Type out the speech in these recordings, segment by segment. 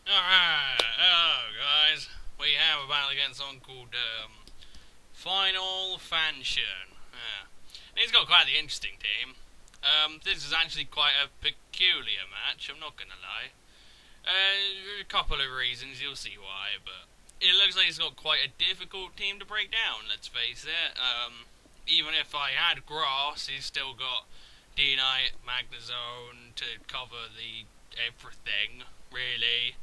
Alright, hello guys. We have a battle against someone called fatalfantion. And he's got quite the interesting team. This is actually quite a peculiar match, I'm not gonna lie. A couple of reasons, you'll see why, but it looks like he's got quite a difficult team to break down, let's face it. Even if I had grass, he's still got D-Knight, Magnazone to cover the everything, really.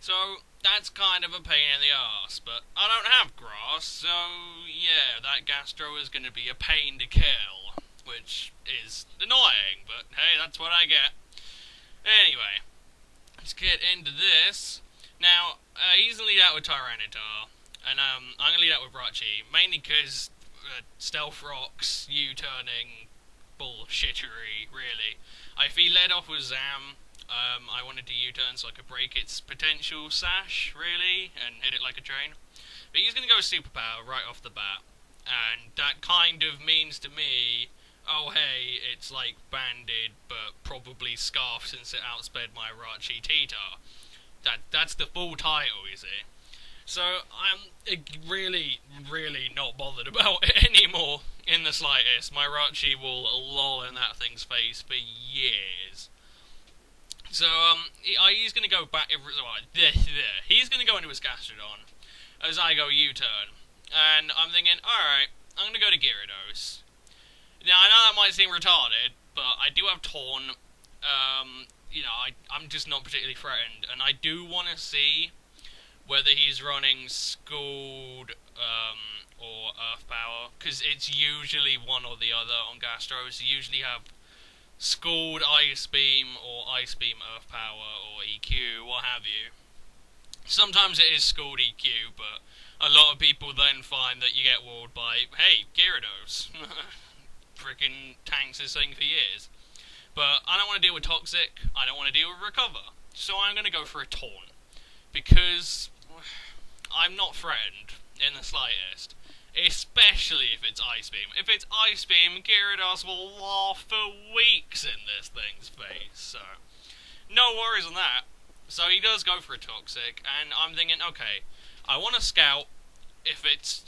So that's kind of a pain in the arse, but I don't have grass, so yeah, that Gastro is going to be a pain to kill, which is annoying, but hey, that's what I get. Anyway, let's get into this. Now, he's going to lead out with Tyranitar, and I'm going to lead out with Rachi, mainly because Stealth Rock's U-turning bullshittery, really. If he led off with Zam, I wanted to U-turn so I could break its potential sash, really, and hit it like a train. But he's going to go superpower right off the bat, and that kind of means to me, oh hey, it's like banded, but probably scarf since it outsped my Rachi Titar. That's the full title, you see. So I'm really, really not bothered about it anymore in the slightest. My Rachi will loll in that thing's face for years. So he's going to go back. He's going to go into his Gastrodon as I go U-turn, and I'm thinking, all right, I'm going to go to Gyarados. Now I know that might seem retarded, but I do have Torn. I'm just not particularly threatened, and I do want to see whether he's running Scald or Earth Power, because it's usually one or the other on Gastros. You usually have Scald Ice Beam or Ice Beam Earth Power or EQ, what have you. Sometimes it is Scald EQ, but a lot of people then find that you get walled by, hey, Gyarados. Frickin' tanks this thing for years. But I don't want to deal with Toxic, I don't want to deal with Recover, so I'm going to go for a Taunt. Because I'm not threatened in the slightest. Especially if it's Ice Beam. If it's Ice Beam, Gyarados will laugh for weeks in this thing's face. So, no worries on that. So he does go for a Toxic, and I'm thinking, okay, I want to Scout. If it's,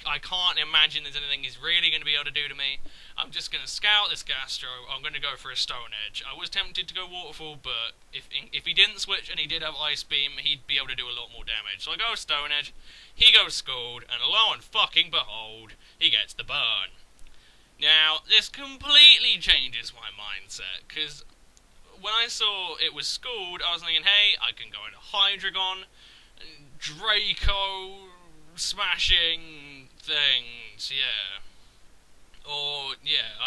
I can't imagine there's anything he's really going to be able to do to me. I'm just going to Scout this Gastro. I'm going to go for a Stone Edge. I was tempted to go Waterfall, but if he didn't switch and he did have Ice Beam, he'd be able to do a lot more damage. So I go Stone Edge, he goes Scald, and lo and fucking behold, he gets the burn. Now, this completely changes my mindset, because when I saw it was Scald, I was thinking, hey, I can go into Hydreigon, Draco, smashing things, yeah. Or, yeah,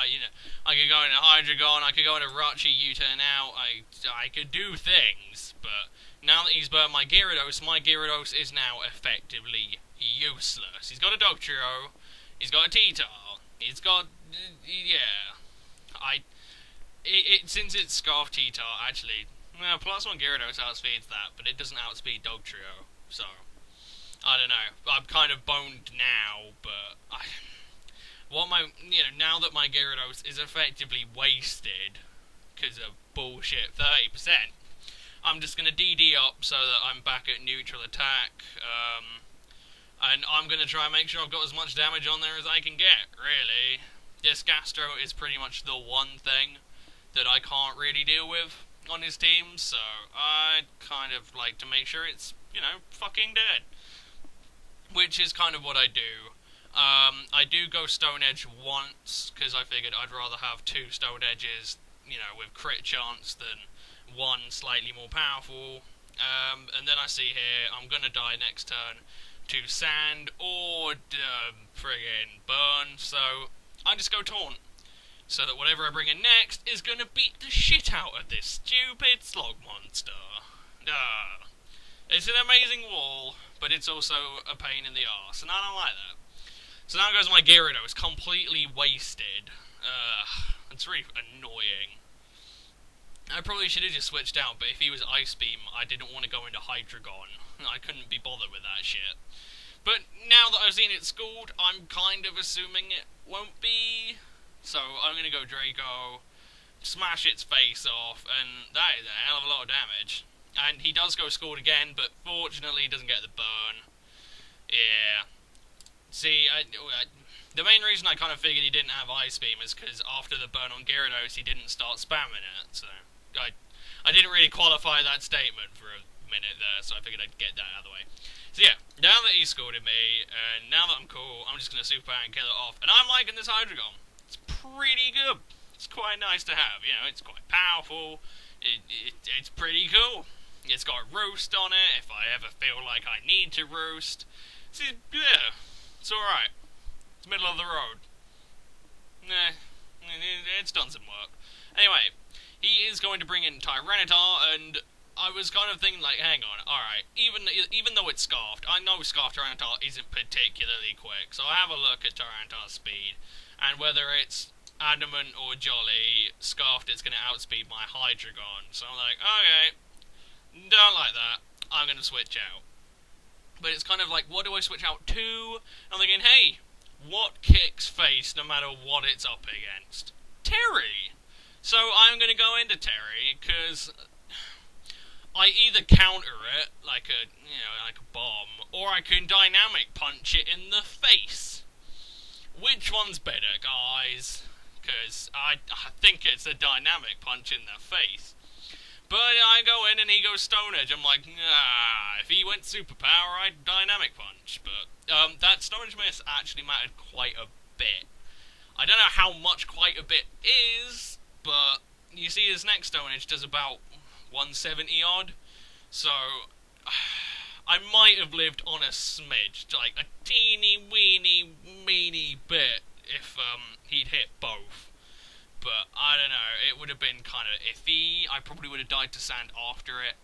I could go into Hydreigon, I could go into Rachi U-turn out, I could do things, but now that he's burnt my Gyarados is now effectively useless. He's got a Dogtrio, he's got a Titar, he's got, yeah, since it's Scarf Titar, actually, well, +1 Gyarados outspeeds that, but it doesn't outspeed Dogtrio, so, I don't know, I'm kind of boned now, but now that my Gyarados is effectively wasted, because of bullshit 30%, I'm just going to DD up so that I'm back at neutral attack, and I'm going to try and make sure I've got as much damage on there as I can get, really. This Gastro is pretty much the one thing that I can't really deal with on his team, so I kind of like to make sure it's, fucking dead. Which is kind of what I do. I do go Stone Edge once, because I figured I'd rather have 2 Stone Edges, with crit chance than one slightly more powerful. And then I see here, I'm going to die next turn to Sand or friggin' Burn, so I just go Taunt. So that whatever I bring in next is going to beat the shit out of this stupid slog monster. It's an amazing wall, but it's also a pain in the arse, and I don't like that. So now goes my Gyarados, completely wasted. It's really annoying. I probably should have just switched out, but if he was Ice Beam, I didn't want to go into Hydreigon. I couldn't be bothered with that shit. But now that I've seen it Scald, I'm kind of assuming it won't be. So I'm going to go Draco, smash its face off, and that is a hell of a lot of damage. and he does go scored again, but fortunately he doesn't get the burn. Yeah. See, the main reason I kind of figured he didn't have Ice Beam is because after the burn on Gyarados, he didn't start spamming it, so I didn't really qualify that statement for a minute there, so I figured I'd get that out of the way. So yeah, now that he scored at me, and now that I'm cool, I'm just going to super and kill it off, and I'm liking this Hydreigon. It's pretty good. It's quite nice to have, you know, it's quite powerful, it's pretty cool. It's got roost on it, if I ever feel like I need to roost. See, yeah, it's alright. It's middle of the road. Nah, it's done some work. Anyway, he is going to bring in Tyranitar, and I was kind of thinking, like, hang on, alright, even though it's Scarfed, I know Scarfed Tyranitar isn't particularly quick, so I have a look at Tyranitar's speed, and whether it's Adamant or Jolly, Scarfed is going to outspeed my Hydreigon, so I'm like, okay, don't like that, I'm going to switch out. But it's kind of like, what do I switch out to? I'm thinking, hey, what kicks face no matter what it's up against? Terry! So I'm going to go into Terry, because I either counter it like a, you know, like a bomb, or I can dynamic punch it in the face. Which one's better, guys? Because I think it's a dynamic punch in the face. But I go in and he goes Stone Edge. I'm like, nah, if he went Superpower, I'd Dynamic Punch. But that Stone Edge miss actually mattered quite a bit. I don't know how much quite a bit is, but you see his next Stone Edge does about 170 odd. So I might have lived on a smidge, like a teeny weeny bit if he'd hit both. But I don't know, it would have been kind of iffy. I probably would have died to sand after it.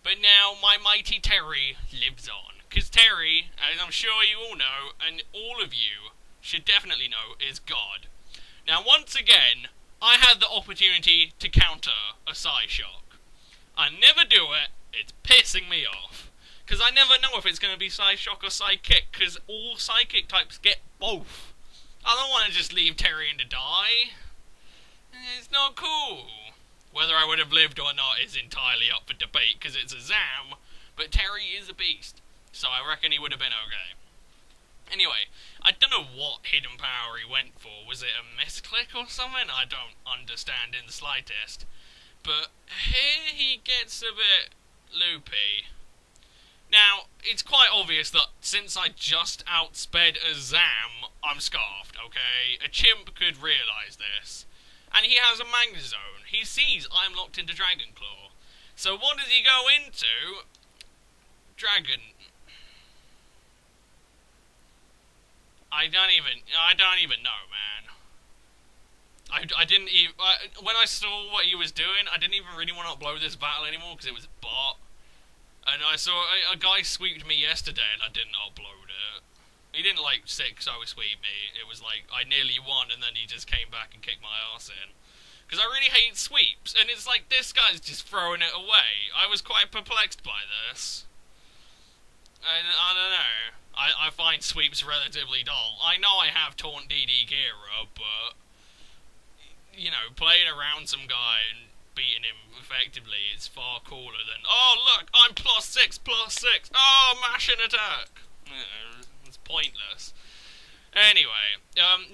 But now my mighty Terry lives on. Because Terry, as I'm sure you all know, and all of you should definitely know, is God. Now once again, I had the opportunity to counter a Psyshock. I never do it, it's pissing me off. Because I never know if it's going to be Psyshock or Psychic, because all Psychic types get both. I don't want to just leave Terry in to die. It's not cool. Whether I would have lived or not is entirely up for debate, because it's a Zam, but Terry is a beast, so I reckon he would have been okay. Anyway, I don't know what hidden power he went for. Was it a misclick or something? I don't understand in the slightest. But here he gets a bit loopy. Now, it's quite obvious that since I just outsped a Zam, I'm scarfed, okay? A chimp could realise this. And he has a Magnezone. He sees I'm locked into Dragon Claw. So what does he go into? Dragon. I don't even know, man. I didn't even, when I saw what he was doing, I didn't even really want to upload this battle anymore because it was bot. And I saw a guy sweeped me yesterday and I didn't upload it. He didn't like 6-0 sweep me. It was like I nearly won and then he just came back and kicked my ass in. Because I really hate sweeps, and it's like this guy's just throwing it away. I was quite perplexed by this. And I don't know. I find sweeps relatively dull. I know I have Taunt DD Gira, but you know, playing around some guy and beating him effectively is far cooler than, oh look, I'm +6, +6, oh, mash and attack. It's pointless. Anyway,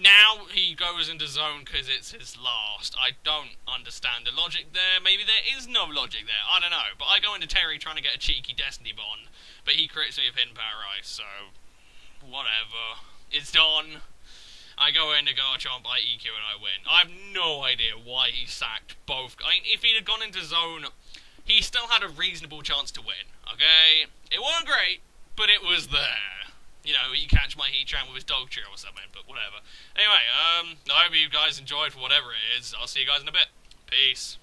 now he goes into zone because it's his last. I don't understand the logic there. Maybe there is no logic there. I don't know. But I go into Terry trying to get a cheeky Destiny Bond, but he crits me with Hidden Power Ice, so whatever. It's done. I go into Garchomp, I EQ, and I win. I have no idea why he sacked both. I mean, if he'd have gone into zone, he still had a reasonable chance to win, okay? It wasn't great, but it was there. You know, he catch my Heatran with his dog cheer or something, but whatever. Anyway, I hope you guys enjoyed for whatever it is. I'll see you guys in a bit. Peace.